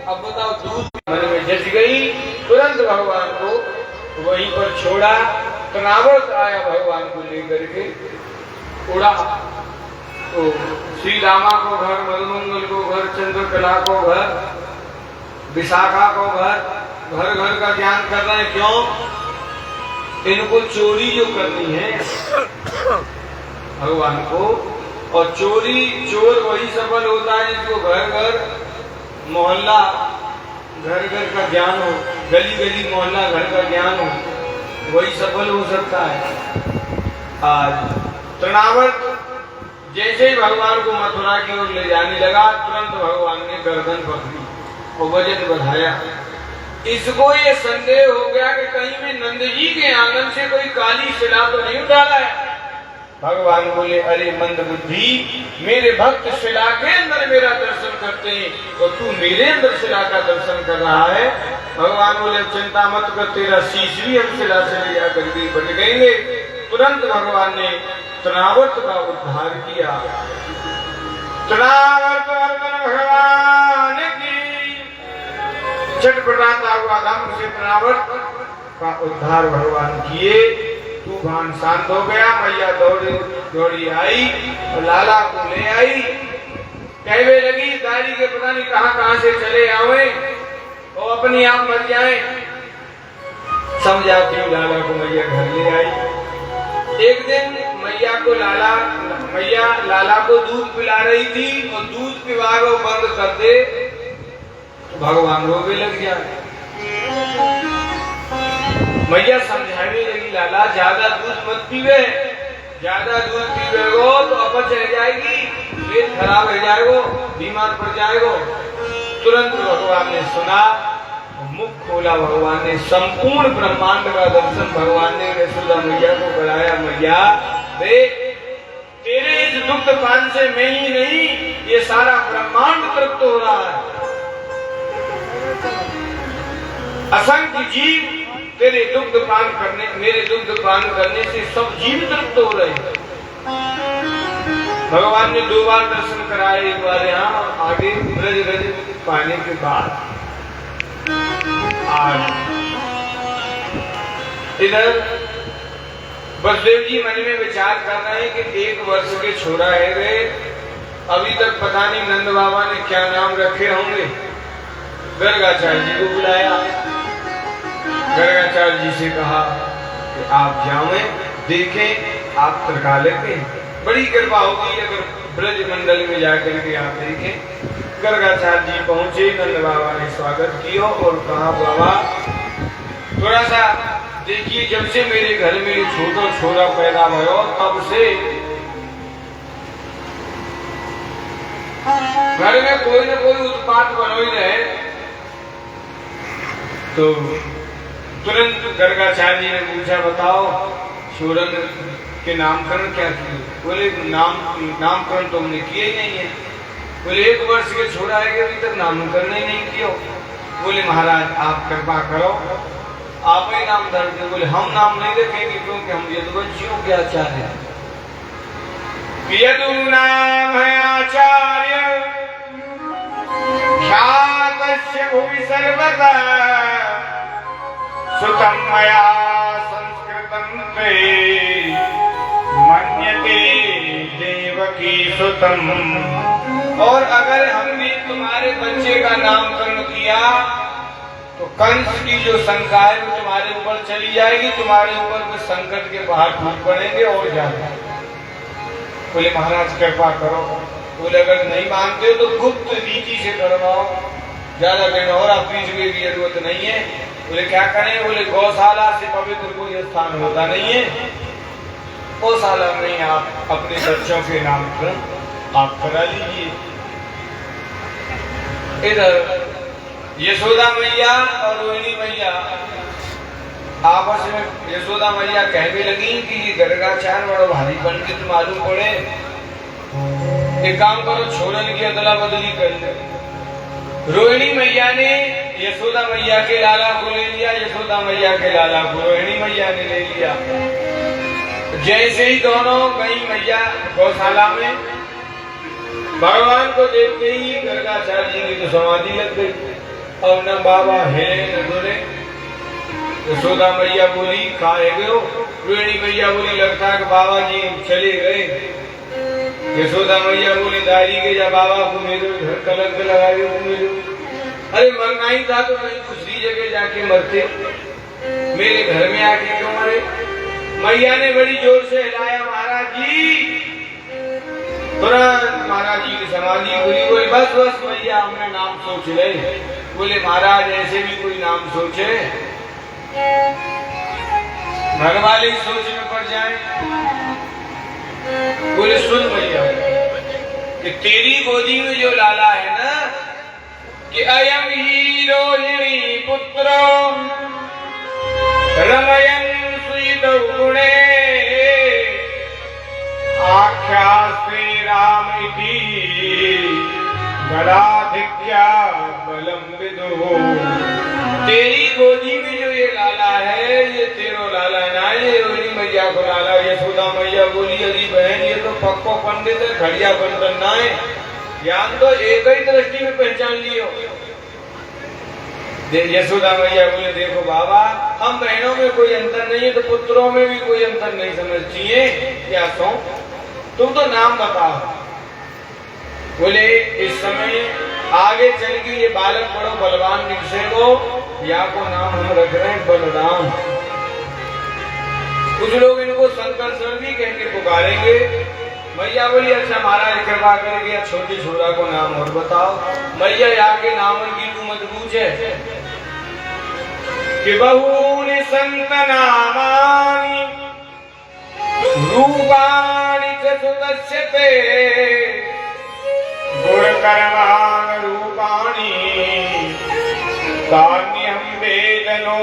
अब बताओ दूध मन में जच गई, तुरंत भगवान को वहीं पर छोड़ा। तनावत आया भगवान को लेकर के, उड़ा तो श्री रामा को घर, मधुमंगल को घर, चंद्रकला को घर, विशाखा को घर, घर घर का ज्ञान कर रहे हैं। क्यों? इनको चोरी जो करनी है भगवान को, और चोर वही सफल होता है जिसको घर घर मोहल्ला घर घर का ज्ञान हो, गली गली मोहल्ला घर का ज्ञान हो, वही सफल हो सकता है। आज तृणावर्त जैसे ही भगवान को मथुरा की ओर ले जाने लगा, तुरंत भगवान ने गर्दन पकड़ी और वजन बढ़ाया। इसको ये संदेह हो गया कि कहीं में नंद जी के आंगन से कोई काली शिला तो नहीं उठाला है। भगवान बोले, अरे मंद बुद्धि, मेरे भक्त शिला के अंदर मेरा दर्शन करते हैं और तू मेरे अंदर शिला का दर्शन कर रहा है। भगवान बोले, चिंता मत कर, तेरा शीश भी हम शिला से ले जाकर के बन गएंगे। तुरंत भगवान ने तृणावर्त का उद्धार किया। तृणावर्त भगवान की छटपटाता हुआ धम से तृणावर्त का उद्धार भगवान किए। तूफान शांत हो गया, मैया दौड़ी आई और लाला को ले आई। कहवे लगी, दारी के पता नहीं कहां से चले आवे और अपनी आप मर जाए। समझाती हूँ लाला को मैया घर ले आई। एक दिन मैया लाला को दूध पिला रही थी और दूध पिवा वो बंद कर दे तो भगवान रोवे लग गया। मैया समझाने लगी, लाला ज्यादा दूध मत पीवे, ज्यादा दूध पीवेगो तो अपच रह जाएगी, पेट खराब हो जाएगो, बीमार पड़ जाएगो। तुरंत भगवान ने सुना, मुख खोला भगवान ने, संपूर्ण ब्रह्मांड का दर्शन भगवान ने यशोदा मैया को कराया। मैया देख, तेरे इस दुग्ध पान से मैं ही नहीं, ये सारा ब्रह्मांड तृप्त हो रहा है। असंख्य जीव तेरे दुग्ध पान करने, मेरे दुग्ध पान करने से सब जीव तृप्त हो रहे हैं। भगवान ने 2 बार दर्शन कराए, एक बार यहाँ, आगे ब्रज रज पाने के बाद। आज इधर बसदेव जी मन में विचार कर रहे हैं कि 1 वर्ष के छोरा है वे, अभी तक पता नहीं नंद बाबा ने क्या नाम रखे होंगे। गर्गाचार्य जी को बुलाया। गर्गाचार्य जी से कहा कि आप जाएं, देखें, आप त्रिकाल के, बड़ी कृपा होगी अगर ब्रज मंडल में जाकर के आप देखें। गर्गाचार्य जी पहुंचे, नंद बाबा ने स्वागत किया और कहा, बाबा थोड़ा सा देखिए, जब से मेरे घर में छोटा छोरा पैदा भयो तब से घर में कोई न कोई उत्पात बनो ही रहे। तो तुरंत गर्गाचार्य जी ने पूछा, बताओ छोरन के नामकरण क्या किए? बोले, नामकरण तो हमने किया ही नहीं है। बोले, 1 वर्ष के छोरा है, अभी तक नामकरण ही नहीं किया। बोले, महाराज आप कृपा करो, आप ही नाम धर दे। बोले, हम नाम नहीं रखेंगे क्योंकि हम यदुवंशियों के आचार्य हैं। यदु नाम है आचार्य, ख्यातस्य भुवि सर्वदा, सुतम मया संस्कृतं ते, मन्यते देवकी सुतम। और अगर हमने तुम्हारे बच्चे का नामकरण किया तो कंस की जो शंका है वो तुम्हारे ऊपर चली जाएगी, तुम्हारे ऊपर में संकट के पहाड़ टूट पड़ेंगे और ज्यादा। बोले, महाराज कृपा करो। बोले, अगर नहीं मानते हो तो गुप्त रीति से करवाओ, ज्यादा दिन और आप बीचने की जरूरत नहीं है। बोले, क्या करें? बोले, गौशाला से पवित्र कोई स्थान होता नहीं है, गौशाला में आप अपने बच्चों के नामकरण आप करा लीजिए। इधर यशोदा मैया और रोहिणी मैया आपस में, यशोदा मैया कहने लगी कि ये गर्गाचार्य बड़ा भारी पंडित मालूम पड़े, एक काम करो, छोरन की अदला बदली कर ले। रोहिणी मैया ने यशोदा मैया के लाला को ले लिया, यशोदा मैया के लाला को रोहिणी मैया ने ले लिया। जैसे ही दोनों गई मैया गौशाला में, भगवान को देखते ही गर्गाचार्य जी की तो समाधि लग गई। और न बाबा हिले न डोले। यशोदा मैया बोली कहाँ है गयो? रोहिणी मैया बोली लगता है कि बाबा जी चले गए। यशोदा मैया बोली दादी के जा बाबा को मेरे घर कलंक लगाए हो मेरे। अरे मरना ही था तो कहीं दूसरी जगह जाके मरते, मेरे घर में आके क्यों मरे? मैया ने बड़ी जोर से हिलाया महाराज जी। तुरंत महाराज जी की समाधि खुली। बोले बस बस मैया हमने नाम सोच ले। बोले महाराज ऐसे भी कोई नाम सोचे, घर वाले ही सोचने पड़ जाए। बोले सुन मैया कि तेरी गोदी में जो लाला है ना कि अयम ही रोहिणी पुत्र रमयन सुईद गुणे आख्या श्री राम बलाधिक्या बलम विदो। तेरी गोदी में जो ये लाला है ये तेरो लाला ना, ये रोहिणी मैया को लाला। यशोदा मैया बोली अरे बहन ये तो पक्को पंडित है, घड़िया बंधन ना है, ज्ञान तो एक ही दृष्टि में पहचान लियो। यशोदा मैया बोले देखो बाबा हम बहनों में कोई अंतर नहीं है तो पुत्रों में भी कोई अंतर नहीं समझती है। क्या सो तुम तो नाम बताओ। बोले इस समय आगे चल के ये बालक बड़ो बलवान निकसेगो, या को नाम हम रख रहे हैं बलराम। कुछ लोग इनको संकर्षण भी कह के पुकारेंगे। मैया बोली अच्छा महाराज कृपा करके छोटे छोरा को नाम और बताओ। मैया आके नामन की तू मत पूछे कि बहूनि संत नामानि रूपाणि च सुदस्यते गुणकर्माण रूपाणि तान्यहं वेदनो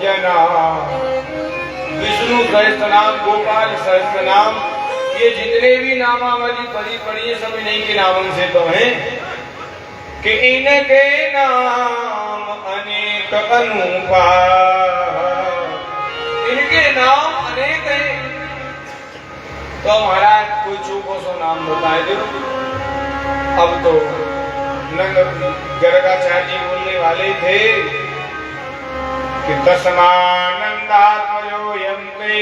जना। विष्णु सहस्त्रनाम, गोपाल सहस्त्रनाम, ये जितने भी नामावली पड़ी है सब इन्हीं के नामों से तो हैं कि इनके नाम अनेक अनूपा। इनके नाम अनेक हैं। तो महाराज कोई चूको सो नाम बताए दो। अब तो गर्गाचार्य जी बोलने वाले थे कि तस्मानंदात्मयो यन्ते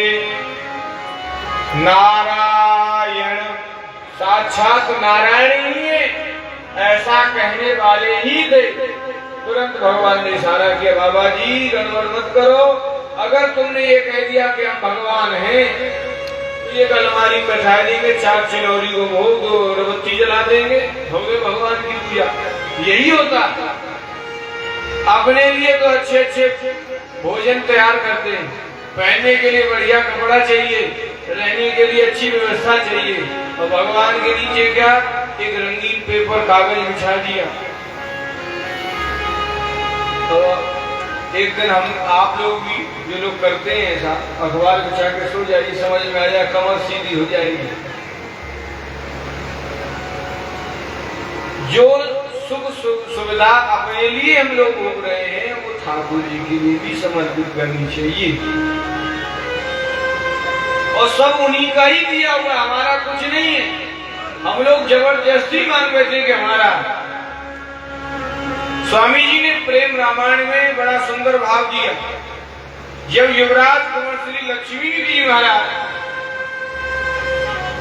नारायण, साक्षात नारायण ही है, ऐसा कहने वाले ही थे। तुरंत भगवान ने इशारा किया बाबा जी गड़बड़ मत करो। अगर तुमने ये कह दिया कि हम भगवान हैं ये अलमारी में बैठा देंगे, चार चिलौरी को भोग दो और बत्ती जला देंगे, होंगे भगवान की पूजा। यही होता। अपने लिए तो अच्छे अच्छे भोजन तैयार करते हैं, पहनने के लिए बढ़िया कपड़ा चाहिए, रहने के लिए अच्छी व्यवस्था चाहिए, और भगवान के नीचे क्या एक रंगीन पेपर कागज बिछा दिया। तो एक दिन हम आप लोग भी जो लोग करते हैं ऐसा, अखबार बिछा के सो जाइए, समझ में आ जाए कमर सीधी हो जाएगी। जो सुख सुविधा अपने लिए हम लोग भोग रहे हैं वो ठाकुर जी के लिए भी समर्पित करनी चाहिए, और सब उन्हीं का ही दिया हुआ, हमारा कुछ नहीं है। हम लोग जबरदस्ती मान बैठे कि हमारा। स्वामी जी ने प्रेम रामायण में बड़ा सुंदर भाव दिया। जब युवराज कुंवर श्री लक्ष्मी जी महाराज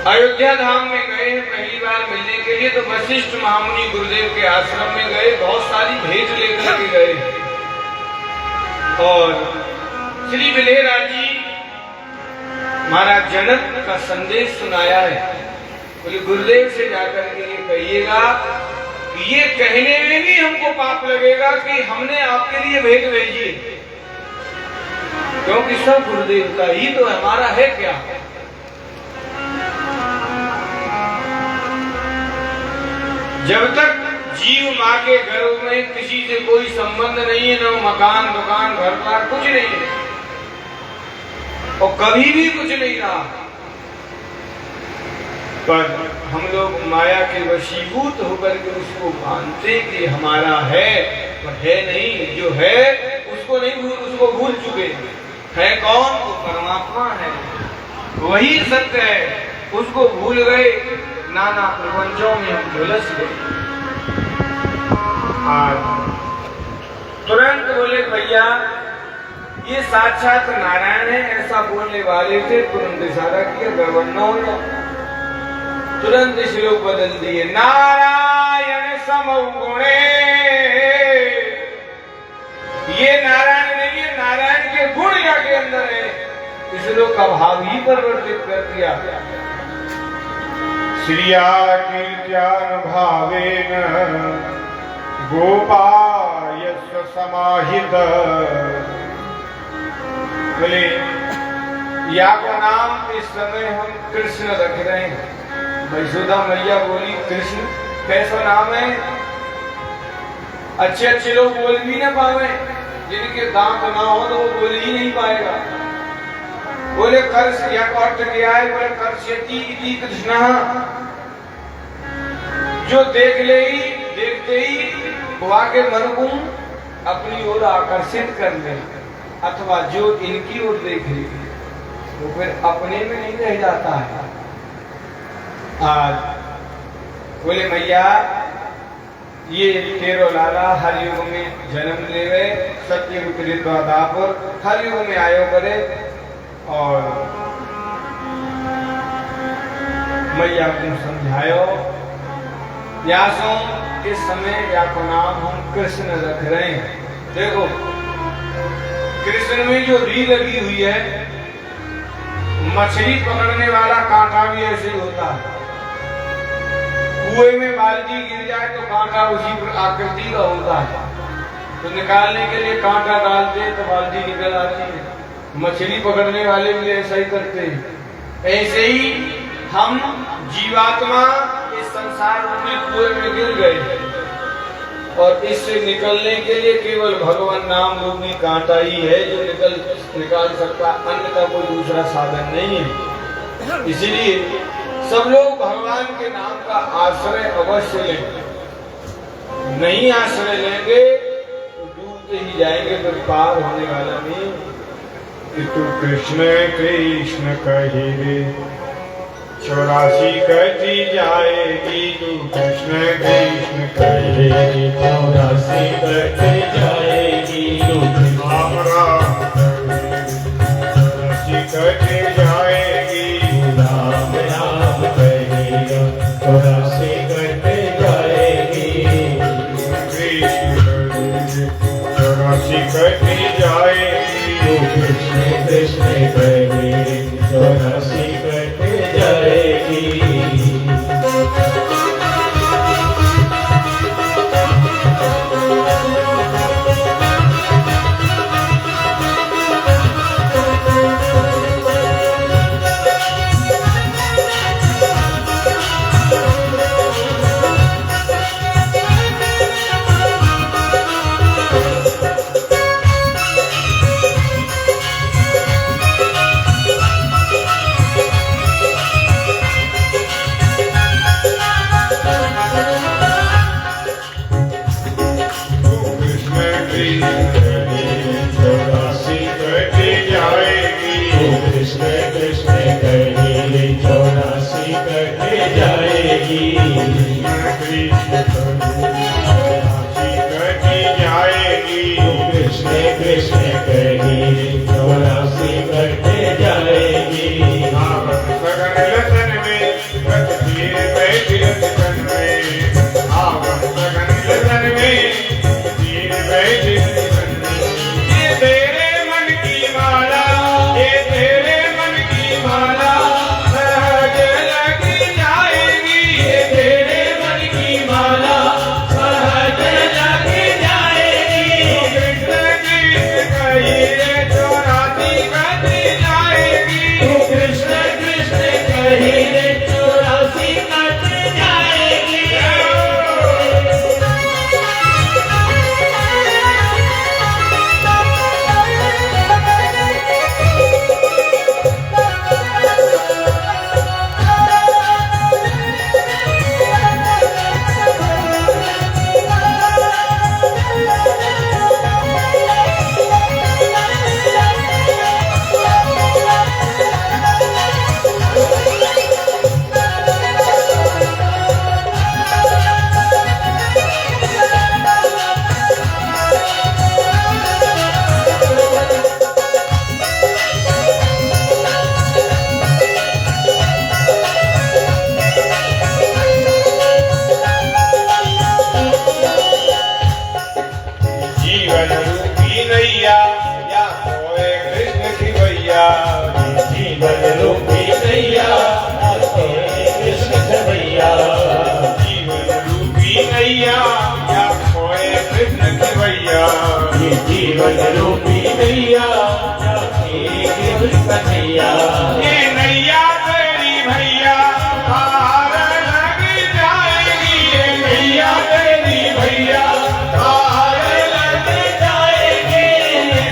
अयोध्या धाम में गए हैं पहली बार मिलने के लिए, तो वशिष्ठ महामुनि गुरुदेव के आश्रम में गए, बहुत सारी भेंट लेकर के गए, और श्री विलेराज जी महाराज जनक का संदेश सुनाया है। बोले गुरुदेव से जाकर के ये कहिएगा, ये कहने में भी हमको पाप लगेगा कि हमने आपके लिए भेंट भेजी, क्योंकि सब गुरुदेव का ही तो हमारा है क्या। जब तक जीव माँ के गर्भ में किसी से कोई संबंध नहीं है, न मकान दुकान घर बार कुछ नहीं है, और कभी भी कुछ नहीं रहा, पर हम लोग माया के वशीभूत होकर के उसको मानते कि हमारा है, पर है नहीं। जो है उसको नहीं भूल, उसको भूल चुके है। कौन? वो परमात्मा है, वही सत्य है, उसको भूल गए, नाना प्रपंचों में हम झुलस गए। आज बोले भैया ये साक्षात नारायण है, ऐसा बोलने वाले थे, तुरंत इशारा किया गड़बड़ न हो जाए। तुरंत श्लोक बदल दिए, नारायण समगुणे। ये नारायण नहीं है, नारायण के गुण यहाँ के अंदर है, इस श्लोक का भाव ही परिवर्तित कर दिया। श्रिया कीर्त्यान भावेन गोपायस्व समाहित। बोले या को नाम इस समय हम कृष्ण रख रहे हैं। यशोदा मैया बोली कृष्ण कैसा नाम है? अच्छे अच्छे लोग बोल भी ना पावे, जिनके दांत ना हो तो वो बोल ही नहीं पाएगा। बोले कर्ष या अर्थ क्या है? बोले कर्ष्यति इति कृष्ण। जो देख ले ही, देखते ही वहां के मन को अपनी ओर आकर्षित कर ले, अथवा जो इनकी ओर देख ले वो फिर अपने में नहीं रह जाता है। आज बोले मैया ये तेरो लाला हर युग में जन्म ले गए, सत्य विपरीत पर हर युग में आयो करे। और मैया को समझायो व्यासों इस समय या को नाम हम कृष्ण रख रहे हैं। देखो कृष्ण में जो री लगी हुई है, मछली पकड़ने वाला कांटा भी ऐसे ही होता है। कुएं में बाल्टी गिर जाए तो कांटा उसी आकृति का होता है, तो निकालने के लिए कांटा डालते हैं तो बाल्टी निकल आती है। मछली पकड़ने वाले भी ऐसा ही करते हैं। ऐसे ही हम जीवात्मा इस संसार में कुएं में गिर गए और इससे निकलने के लिए केवल भगवान नाम रूपी कांटा ही है जो निकाल सकता, अन्य का कोई दूसरा साधन नहीं है। इसलिए सब लोग भगवान के नाम का आश्रय अवश्य लें। नहीं आश्रय लेंगे तो डूबते ही जाएंगे, तो पार होने वाला नहीं। कि तू कृष्ण कृष्ण कहे रे 84 कटी जाएगी। तू कृष्ण कृष्ण कहे रे 84 कटी जाएगी। तू राम राम 84 कटी जाएगी। राम राम कहेगा 84 कटी जाएगी। कृष्ण 84 कटी जाएगी। कृष्ण कृष्ण कहे 84 कट जाएगी। Yeah. बल रूपी नैया जाएगी कन्हैया। ये नैया तेरी भैया पार लग जाएगी, ये नैया तेरी भैया पार लग जाएगी।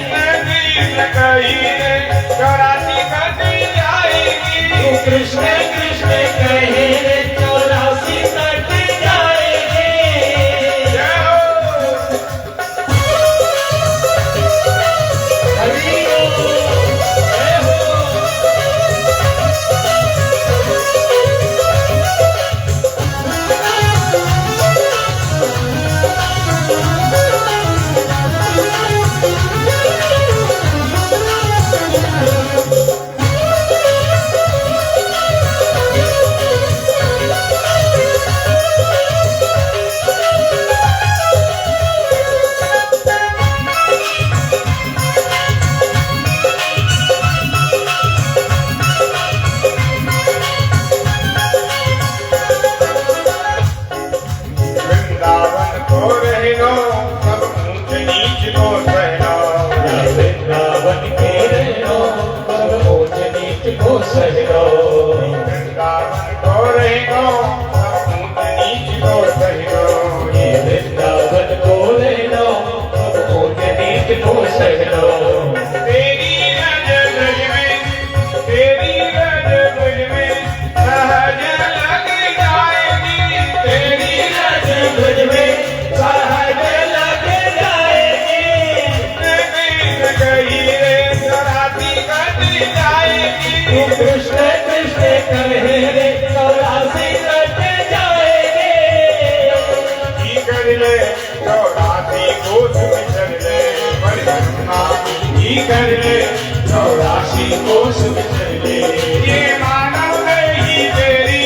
कृष्ण कही रे चौरासी कटी जाएगी। कृष्ण कृष्ण कहे रे 84 कट जाएगी। जय हो। हरि बोल, जय हो। वृंदावन को रहना सब ऊंच नीच को सहना। वृंदावन के रहना सब ऊंच नीच को सहना। वृंदावन को रहना सब ऊंच नीच को सहना। ये वृंदावन को रहना सब ऊंच नीच को सहना। तेरी रज ब्रज में, तेरी रज ब्रज में सहज लग जाएगी। तेरी रज ब्रज में सहज लग जाएगी। कृष्ण कही रे चौरासी कट जाएगी। कृष्ण कृष्ण कहे रे 84 कट जाएगी। की कर ले चौरासी कोस विचर ले, बड़ी महिमा की कर ले 84 कोस विचर ले। ये मानव नहीं तेरी,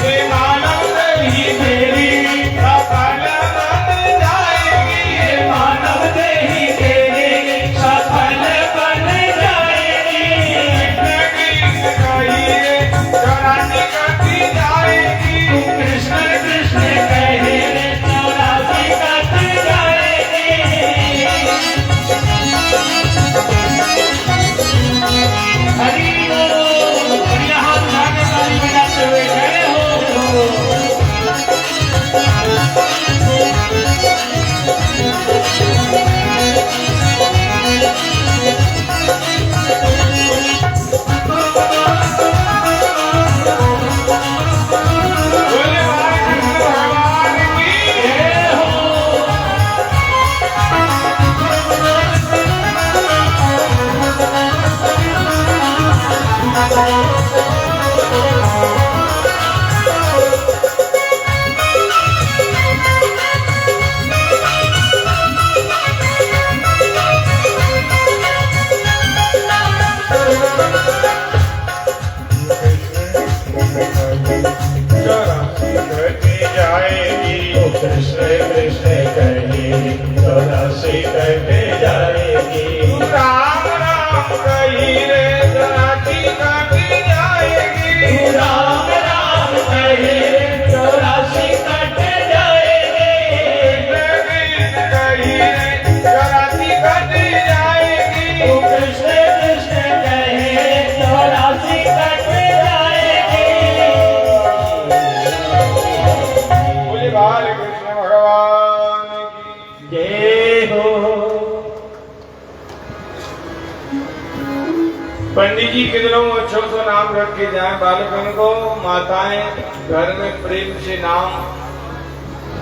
ये मानव नहीं तेरी सफल बन जाएगी। ये मानव देही तेरी सफल बन जाएगी। कृष्ण कही रे चौरासी कटी जाएगी। कृष्ण कृष्ण कहे रे 84 कट जाएगी। हरि बोल, बढ़िया हाथ उठा के ताली बजाते हुए खड़े हो। बोले बालकृष्ण भगवान की जय हो। चौरासी कटी जाएगी। कृष्ण कृष्ण कहे 84 कट जाएगी। राम राम कही रे चौरासी कटी जाएगी। राम राम कहे रे 84 कट जाएगी। कृष्ण कही रे चौरासी कटी जाएगी। कृष्ण कृष्ण कहे रे 84 कट जाएगी। बोले बालकृष्ण भगवान की जय हो। पंडित जी कितनों अच्छों से नाम रख के जाए बालकन को। माताएं घर में प्रेम से नाम,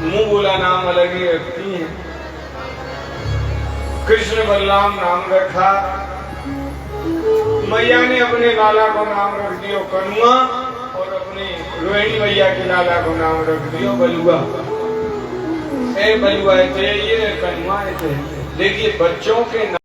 मुंह बोला नाम अलग ही रखती हैं। कृष्ण बलराम नाम रखा। मैया ने अपने लाला को नाम रख दियो कनुआ, और अपनी रोहिणी मैया के लाला को नाम रख दियो बलुआ। ए बलुआ थे, ये कनुआ थे। देखिए बच्चों के